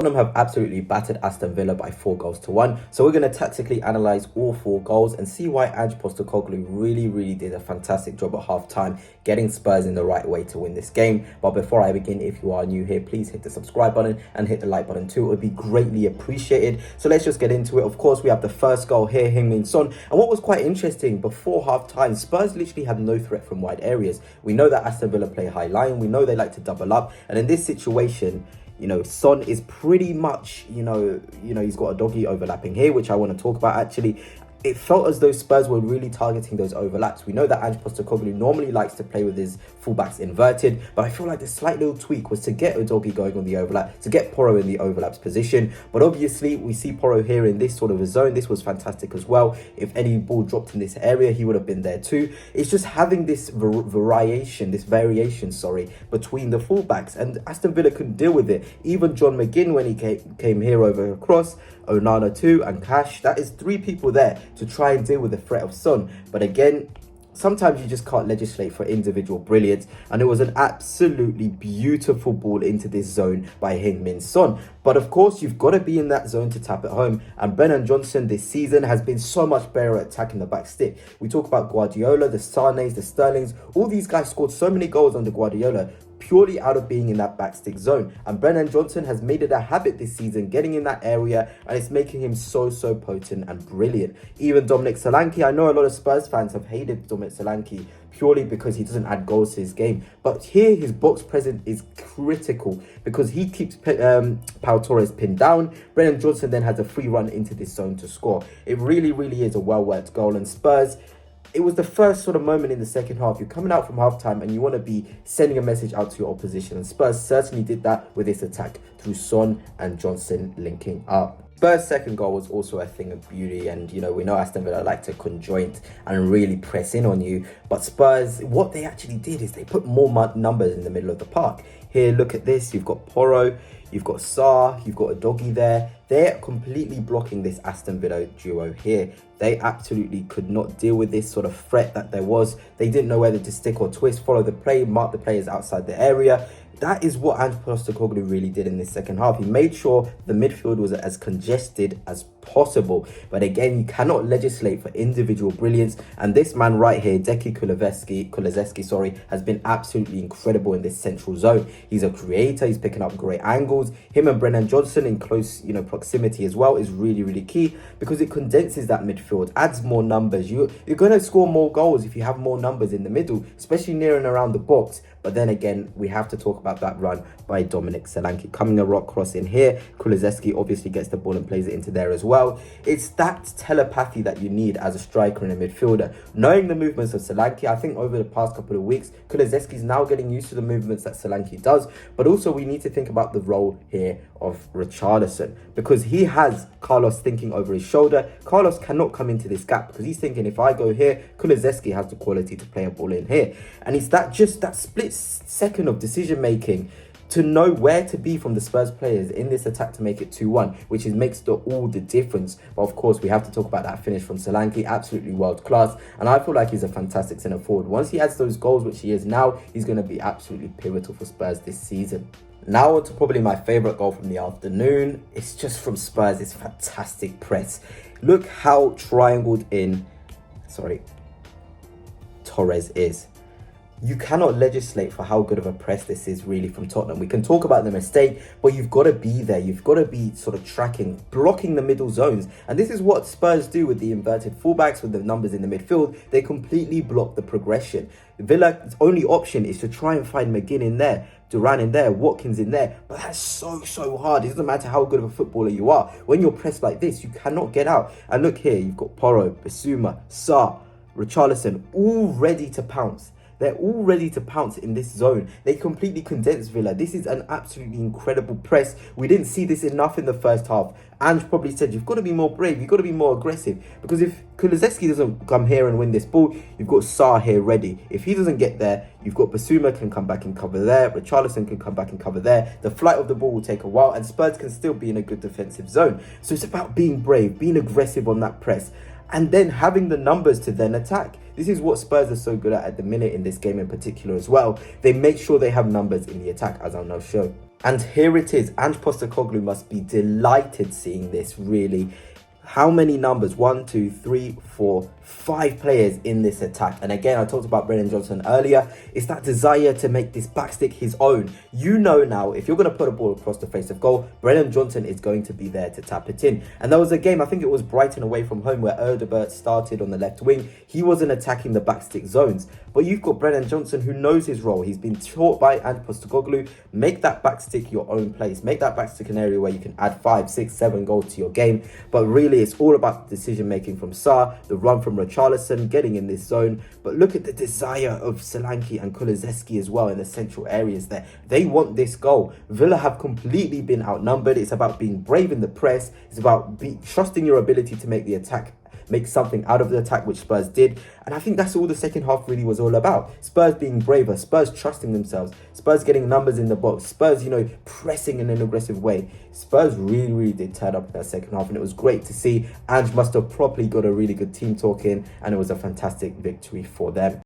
Tottenham have absolutely battered Aston Villa by 4 goals to 1. So we're going to tactically analyse all 4 goals and see why Postecoglou really did a fantastic job at half-time, getting Spurs in the right way to win this game. But before I begin, if you are new here, please hit the subscribe button and hit the like button too. It would be greatly appreciated. So let's just get into it. Of course, we have the first goal here, Heung-min Son. And what was quite interesting, before half-time, Spurs literally had no threat from wide areas. We know that Aston Villa play high line. We know they like to double up. And in this situation, Son is pretty much, he's got a doggy overlapping here, which I want to talk about actually. It felt as though Spurs were really targeting those overlaps. We know that Postecoglou normally likes to play with his fullbacks inverted, but I feel like the slight little tweak was to get Udogie going on the overlap, to get Porro in the overlaps position. But obviously, we see Porro here in this sort of a zone. This was fantastic as well. If any ball dropped in this area, he would have been there too. It's just having this variation, between the fullbacks, and Aston Villa couldn't deal with it. Even John McGinn, when he came here over across, Onana too, and Cash, that is 3 people there to try and deal with the threat of Son. But again, sometimes you just can't legislate for individual brilliance, and it was an absolutely beautiful ball into this zone by Heung-min Son. But of course, you've got to be in that zone to tap it home, and Brennan Johnson this season has been so much better at attacking the back stick. We talk about Guardiola, the Sanes, the Sterlings, all these guys scored so many goals under Guardiola purely out of being in that backstick zone. And Brennan Johnson has made it a habit this season, getting in that area, and it's making him so potent and brilliant. Even Dominic Solanke, I know a lot of Spurs fans have hated Dominic Solanke purely because he doesn't add goals to his game. But here, his box presence is critical because he keeps Pau Torres pinned down. Brennan Johnson then has a free run into this zone to score. It really is a well-worked goal, and Spurs, it was the first sort of moment in the second half. You're coming out from halftime and you want to be sending a message out to your opposition. And Spurs certainly did that with this attack through Son and Johnson linking up. Spurs' second goal was also a thing of beauty, and we know Aston Villa like to conjoint and really press in on you, but Spurs, what they actually did is they put more numbers in the middle of the park. Here, look at this. You've got Porro, you've got Sarr, you've got Udogie there. They're completely blocking this Aston Villa duo here. They absolutely could not deal with this sort of threat that there was. They didn't know whether to stick or twist, follow the play, mark the players outside the area. That is what Postecoglou really did in this second half. He made sure the midfield was as congested as possible. But again, you cannot legislate for individual brilliance. And this man right here, Decky Kulusevski, has been absolutely incredible in this central zone. He's a creator. He's picking up great angles. Him and Brennan Johnson in close, proximity as well is really key because it condenses that midfield, adds more numbers. You're going to score more goals if you have more numbers in the middle, especially near and around the box. But then again, we have to talk about that run by Dominic Solanke. Coming a rock cross in here, Kulusevski obviously gets the ball and plays it into there as well. It's that telepathy that you need as a striker and a midfielder. Knowing the movements of Solanke, I think over the past couple of weeks, Kulusevski's now getting used to the movements that Solanke does. But also we need to think about the role here of Richarlison, because he has Carlos thinking over his shoulder. Carlos cannot come into this gap because he's thinking, if I go here, Kulusevski has the quality to play a ball in here. And it's that split second of decision making to know where to be from the Spurs players in this attack to make it 2-1, which makes all the difference. But of course, we have to talk about that finish from Solanke, absolutely world class. And I feel like he's a fantastic centre forward. Once he adds those goals, which he is now, he's going to be absolutely pivotal for Spurs this season. Now on to probably my favourite goal from the afternoon. It's just from Spurs, it's fantastic press. Look how triangled in, Torres is. You cannot legislate for how good of a press this is really from Tottenham. We can talk about the mistake, but you've got to be there. You've got to be sort of tracking, blocking the middle zones. And this is what Spurs do with the inverted fullbacks, with the numbers in the midfield. They completely block the progression. Villa's only option is to try and find McGinn in there, Duran in there, Watkins in there. But that's so hard. It doesn't matter how good of a footballer you are. When you're pressed like this, you cannot get out. And look here, you've got Porro, Bissouma, Sarr, Richarlison, all ready to pounce. They're all ready to pounce in this zone. They completely condense Villa. This is an absolutely incredible press. We didn't see this enough in the first half. Ange probably said, you've got to be more brave. You've got to be more aggressive. Because if Kulusevski doesn't come here and win this ball, you've got Sarr here ready. If he doesn't get there, you've got Bissouma can come back and cover there. Richarlison can come back and cover there. The flight of the ball will take a while, and Spurs can still be in a good defensive zone. So it's about being brave, being aggressive on that press, and then having the numbers to then attack. This is what Spurs are so good at the minute in this game in particular as well. They make sure they have numbers in the attack, as I'll now show. And here it is. Ange Postecoglou must be delighted seeing this, really. How many numbers? 1, 2, 3, 4, 5 players in this attack. And again, I talked about Brennan Johnson earlier. It's that desire to make this backstick his own. You know now, if you're going to put a ball across the face of goal, Brennan Johnson is going to be there to tap it in. And there was a game, I think it was Brighton away from home, where Erdebert started on the left wing. He wasn't attacking the backstick zones. But you've got Brennan Johnson, who knows his role. He's been taught by Ange Postecoglou, make that backstick your own place. Make that backstick an area where you can add 5, 6, 7 goals to your game. But really, it's all about the decision making from Sarr, the run from Richarlison, getting in this zone. But look at the desire of Solanke and Kulusevski as well in the central areas there. They want this goal. Villa have completely been outnumbered. It's about being brave in the press. It's about trusting your ability to make the attack, make something out of the attack, which Spurs did. And I think that's all the second half really was all about. Spurs being braver, Spurs trusting themselves, Spurs getting numbers in the box, Spurs, pressing in an aggressive way. Spurs really did turn up in that second half, and it was great to see. Ange must have properly got a really good team talking, and it was a fantastic victory for them.